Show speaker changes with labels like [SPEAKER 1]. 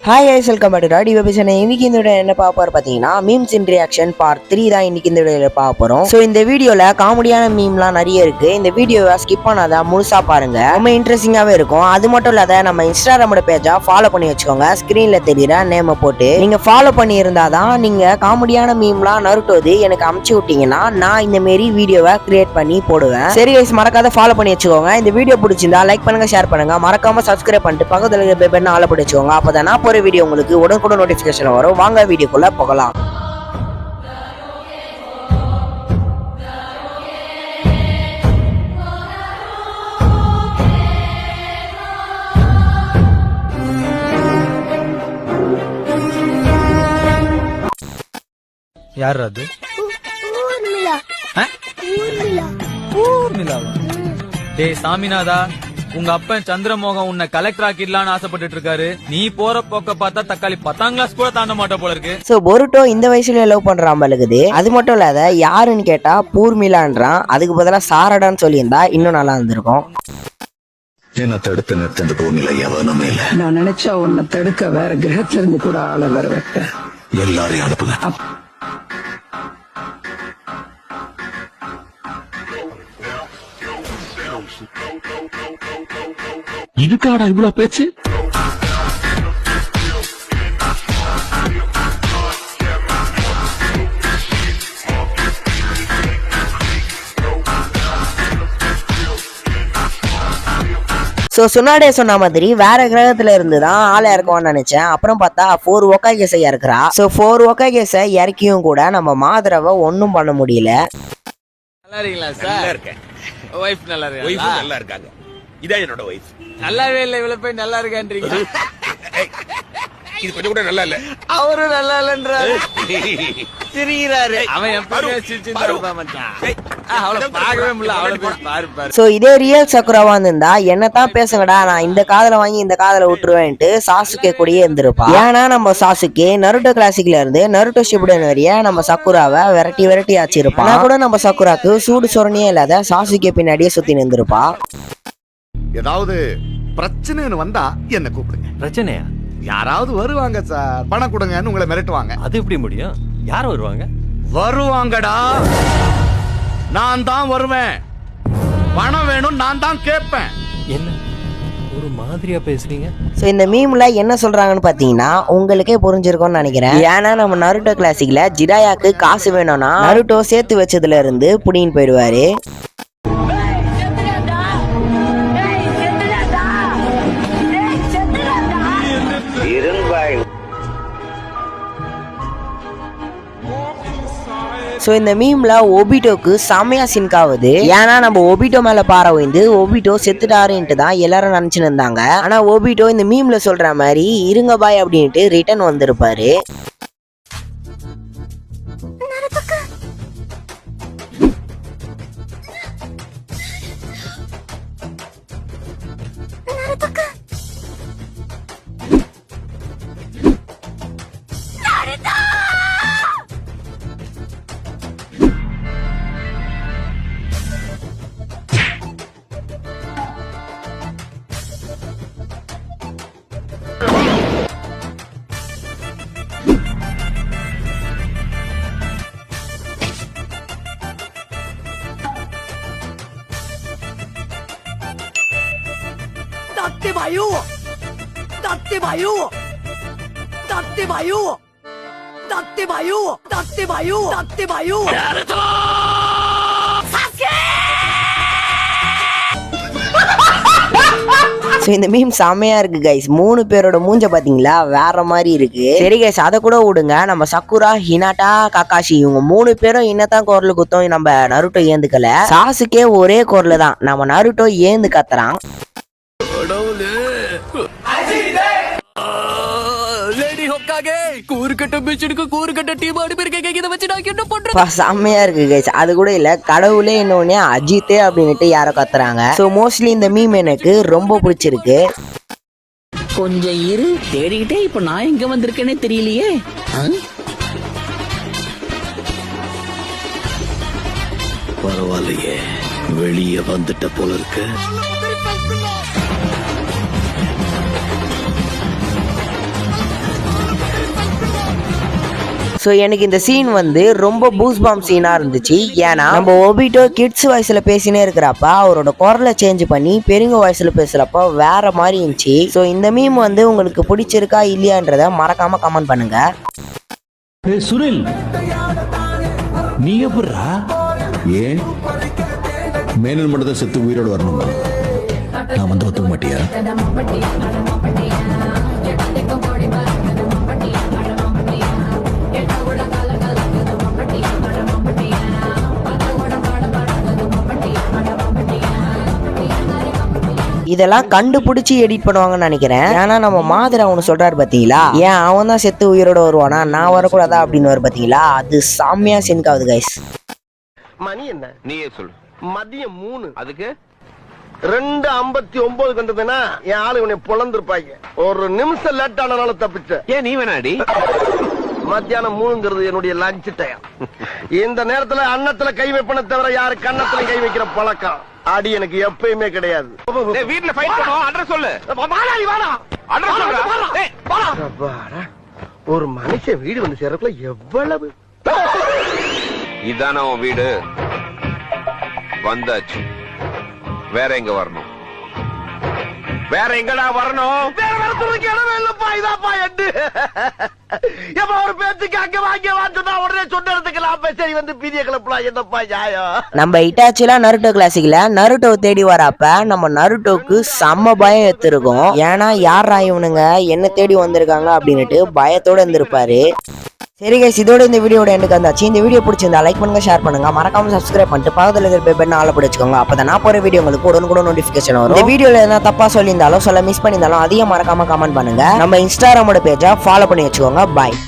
[SPEAKER 1] Hi guys, welcome back to Radi Web Channel. இன்னைக்கு இந்த video என்ன பார்க்க போறோம் பாத்தீங்கன்னா மீம்ஸ் இன் ரியாக்ஷன் பார்ட் 3 தான் இன்னைக்கு இந்த வீடியோல பார்க்க போறோம். சோ இந்த வீடியோல காமெடியான மீம்லாம் நிறைய இருக்கு. இந்த வீடியோவை ஸ்கிப் பண்ணாத முழுசா பாருங்க. ரொம்ப இன்ட்ரெஸ்டிங்காவே இருக்கும். அது மட்டும் இல்லாத நம்ம இன்ஸ்டாகிராமோட பேஜை ஃபாலோ பண்ணி வச்சுக்கோங்க. ஸ்கிரீன்ல தெரியுற நேமை போட்டு நீங்க ஃபாலோ பண்ணி இருந்தாதான் நீங்க காமெடியான மீம்லாம் நருட்டோது எனக்கு அமுச்சு விட்டீங்கன்னா நான் இந்த மாதிரி வீடியோவை கிரியேட் பண்ணி போடுவேன். சரி guys, மறக்காத ஃபாலோ பண்ணி வச்சுக்கோங்க. இந்த வீடியோ பிடிச்சிருந்தா லைக் பண்ணுங்க, ஷேர் பண்ணுங்க, மறக்காம சப்ஸ்கிரைப் பண்ணிட்டு பக்கத்துல இருக்க பெல் பட்டனை ஆல் பண்ணி வச்சுக்கோங்க. அப்பதான் நான் போற வீடியோ உங்களுக்கு உடனுக்குடன் நோட்டிபிகேஷன் வரும். வாங்க வீடியோக்குள்ள போகலாம்.
[SPEAKER 2] யார் அது? டேய் சாமிநாதா, உங்க அப்பன் சந்திரமோகன் உன்னை கலெக்டர் ஆக்கிடலான்னு ஆசைப்பட்டு இருக்காரு. நீ போற போக்க பார்த்தா தக்காளி 10ஆம் கிளாஸ் கூட தாண்ட மாட்ட போல இருக்கு.
[SPEAKER 1] சோ பொருட்டோ இந்த வயசுல லவ் பண்றான் இருக்குது. அது மட்டும் இல்லாத யாருன்னு கேட்டா பூர்மிலான்றான். அதுக்கு பதிலா சாரடான்னு சொல்லியிருந்தா இன்னும் நல்லா இருந்திருக்கும்.
[SPEAKER 3] என்ன தடுத்து நிறுத்த பூமியில எவனும் இல்ல.
[SPEAKER 4] நான் நினைச்சா உன்னை தடுக்க வேற கிரகத்துல இருந்து கூட ஆள வர வைப்பேன்.
[SPEAKER 3] எல்லாரையும் அனுப்புங்க. இதுக்காடா இவ்வளவு பேச்சு?
[SPEAKER 1] சுனாடே சொன்ன மாதிரி வேற கிரகத்துல இருந்துதான் ஆளா இருக்கும்னு நினைச்சேன். அப்புறம் பார்த்தா 4 ஒக்காகேஸை இறக்குறா. 4 ஒக்காகேஸை இறக்கியும் கூட நம்ம மாதரவை ஒன்னும் பண்ண முடியல.
[SPEAKER 2] நல்லா இருக்கீங்களா சார்? நல்லா இருக்கேன். வைஃப் நல்லா இருக்கா?
[SPEAKER 5] வைஃப் நல்லா இருக்காங்க. இதான் என்னோட வைஃப்.
[SPEAKER 2] நல்லாவே இல்ல, இவ்வளவு போய் நல்லா இருக்கேன்றீங்க.
[SPEAKER 5] இது கொஞ்சம் கூட நல்லா இல்ல.
[SPEAKER 2] அவரும் நல்லா இல்லன்றாரு. சிரிக்கிறாரு. அவன் எப்பவுமே சிரிச்சுட்டு மச்சான். அவளை பார்க்கவே முடியல. அவளை போய் பாரு.
[SPEAKER 1] சோ இதே ரியல் சக்குராவா இருந்தா என்னத்தான் பேசுங்கடா, நான் இந்த காதல வாங்கி இந்த காதல விட்டுருவேன்ட்டு சாசுகே கூடயே இருந்திருப்பா. ஏன்னா நம்ம சாசுகே நருட்டோ கிளாசிக்ல இருந்து நருட்டோ ஷிபுடன் வரைய நம்ம சக்குராவை விரட்டி ஆச்சிருப்பான். ஆனா கூட நம்ம சக்குராக்கு சூடு சொரணியே இல்லாத சாசுகே பின்னாடியே சுத்தி நின்றுப்பா.
[SPEAKER 6] ஏதாவது பிரச்சனைன்னு வந்தா என்ன கூப்பிடுங்க.
[SPEAKER 7] பிரச்சனையா?
[SPEAKER 6] யாராவது வருவாங்க சார், பணம் கொடுங்கன்னு உங்களை மிரட்டுவாங்க.
[SPEAKER 7] அது எப்படி முடியும்? யார் வருவாங்க?
[SPEAKER 6] வருவாங்கடா, நான் தான் வருவேன். பணம் வேணும், நான் தான் கேட்பேன்.
[SPEAKER 7] என்ன ஒரு மாதிரியா பேசுறீங்க?
[SPEAKER 1] சோ இந்த மீம்ல என்ன சொல்றாங்கன்னு பாத்தீங்கன்னா உங்களுக்கே புரிஞ்சிருக்கும்னு நினைக்கிறேன். ஏன்னா நம்ம நருட்டோ கிளாசிக்ல ஜிராயாக்கு காசு வேணும்னா நருட்டோ சேர்த்து வச்சதுல இருந்து புடின்னு போயிடுவாரு. சோ இந்த மீம்ல ஒபிட்டோக்கு செமையா சிங்க் ஆகுது. ஏன்னா நம்ம ஒபிட்டோ மேல பாறை வைந்து ஒபிட்டோ செத்துட்டாருன்ட்டு தான் எல்லாரும் நினைச்சுன்னு இருந்தாங்க. ஆனா ஒபிட்டோ இந்த மீம்ல சொல்ற மாதிரி இருங்க பாய் அப்படின்ட்டு ரிட்டர்ன் வந்திருப்பாரு. இந்த மீம் செமையா இருக்கு கைஸ். 3 பேரோட மூஞ்ச பாத்தீங்களா, வேற மாதிரி இருக்கு. சரி கைஸ், அதை கூட விடுங்க. நம்ம சக்குரா, ஹினாட்டா, காகாஷி இவங்க 3 பேரும் என்னதான் குரல் குத்தம் நம்ம நருட்டோ ஏந்துக்கல. சாசுக்கே ஒரே குரல் தான், நம்ம நருட்டோ ஏந்து கத்துறான். செம்மையா இருக்கு கைஸ். அது கூட இல்ல, கடவுளே இன்னொன்னு அஜித்தே அப்படின்னுட்டு யாரோ கத்துறாங்க. சோ மோஸ்ட்லி இந்த மீம் எனக்கு ரொம்ப பிடிச்சிருக்கு.
[SPEAKER 4] கொஞ்சம் இரு, தேடிக்கிட்டே இப்ப நான் எங்க வந்திருக்கேனே தெரியலையே.
[SPEAKER 3] பரவாயில்லையே, வெளியே வந்துட்ட போல இருக்கு.
[SPEAKER 1] ஸோ எனக்கு இந்த சீன் வந்து ரொம்ப பூஸ் பாம் சீனா இருந்துச்சு. ஏன்னா நம்ம ஒபிட்டோ கிட்ஸ் வாய்ஸ்ல பேசினே இருக்கிறப்ப அவரோட குரலை சேஞ்ச் பண்ணி பெருங்க வாய்ஸ்ல பேசுறப்ப வேற மாதிரி இருந்துச்சு. ஸோ இந்த மீம் வந்து உங்களுக்கு பிடிச்சிருக்கா இல்லையான்றத மறக்காம கமெண்ட் பண்ணுங்க.
[SPEAKER 3] சுனில் நீ எப்படா ஏன் மேனன் மட்டும் தான் செத்து உயிரோடு வரணுமா? நான் வந்து ஒத்துக்க மாட்டியா?
[SPEAKER 1] இதெல்லாம் கண்டுபிடிச்சி எடிட் பண்ணுவாங்கன்னு நினைக்கிறேன். ஏன்னா நம்ம மாதிரி அவனு சொல்றாரு பாத்தீங்களா, ஏன் அவன் தான் செத்து உயிரோட வருவானா நான் வரக்கூடாதா அப்படின்னு வர பாத்தீங்களா, அது சாமியா சின்காவது கைஸ்.
[SPEAKER 8] மணி என்ன
[SPEAKER 5] நீயே சொல்லு.
[SPEAKER 8] மதியம் 3
[SPEAKER 5] அதுக்கு
[SPEAKER 8] 2:59 கண்டதுன்னா என் ஆளு இவனை பொழந்திருப்பாங்க. ஒரு நிமிஷம் லேட் ஆனனால தப்பிச்ச.
[SPEAKER 5] ஏன் நீ வேணாடி?
[SPEAKER 8] மத்தியானம் 3ங்கிறது என்னுடைய லஞ்ச் டைம். இந்த நேரத்துல அன்னத்துல கை வைப்பன தவிர யாரு கன்னத்துல கை வைக்கிற பழக்கம் அடி எனக்கு எப்பயுமே கிடையாது.
[SPEAKER 5] வீட்ல ஃபைட் பண்ணுவோம். அட்ரஸ் சொல்லு. அட்ரஸ் சொல்லு.
[SPEAKER 8] ஒரு மனுஷன் வீடு வந்து சேர்றதுல எவ்வளவு
[SPEAKER 5] இதான உன் வீடு? வந்தாச்சு. வேற எங்க வரணும்? வேற எங்கடா வரணும்?
[SPEAKER 8] வேற வரத்துக்கு இடமே இல்லப்பா. இதாப்பா எட்டு எப்ப ஒரு பேச்சுக்கு அங்க வாங்க வாட்டுனா உடனே சொன்ன இடத்துக்கலாம். சரி வந்து பீதிய கிளப்பலாம். என்னப்பா நியாயம்?
[SPEAKER 1] நம்ம இட்டாச்சிலாம் நருட்டோ கிளாசிக்ல நருட்டோ தேடி வரப்ப நம்ம நருட்டோக்கு செம்ம பயம் எடுத்திருக்கும். ஏன்னா யாரா இவனுங்க என்ன தேடி வந்திருக்காங்க அப்படின்னுட்டு பயத்தோட இருந்திருப்பாரு. சரி கைஸ், இதோட இந்த வீடியோட எனக்கு வந்தாச்சு. இந்த வீடியோ பிடிச்சிருந்தா லைக் பண்ணுங்க, ஷேர் பண்ணுங்க, மறக்காம சப்ஸ்கிரைப் பண்ணிட்டு பக்கத்துல இருக்கிற பெல் பட்டனை ஆல் பண்ணி வச்சுக்கோங்க. அப்பதான் நான் போற வீடியோ உங்களுக்கு உடனுக்குடன் நோட்டிபிகேஷன் வரும். இந்த வீடியோல எதனா தப்பா சொல்லியிருந்தாலும் சொல்ல மிஸ் பண்ணியிருந்தாலும் அதையும் மறக்காம கமெண்ட் பண்ணுங்க. நம்ம இன்ஸ்டாகிராமோட பேஜை ஃபாலோ பண்ணி வச்சுக்கோங்க. பாய்.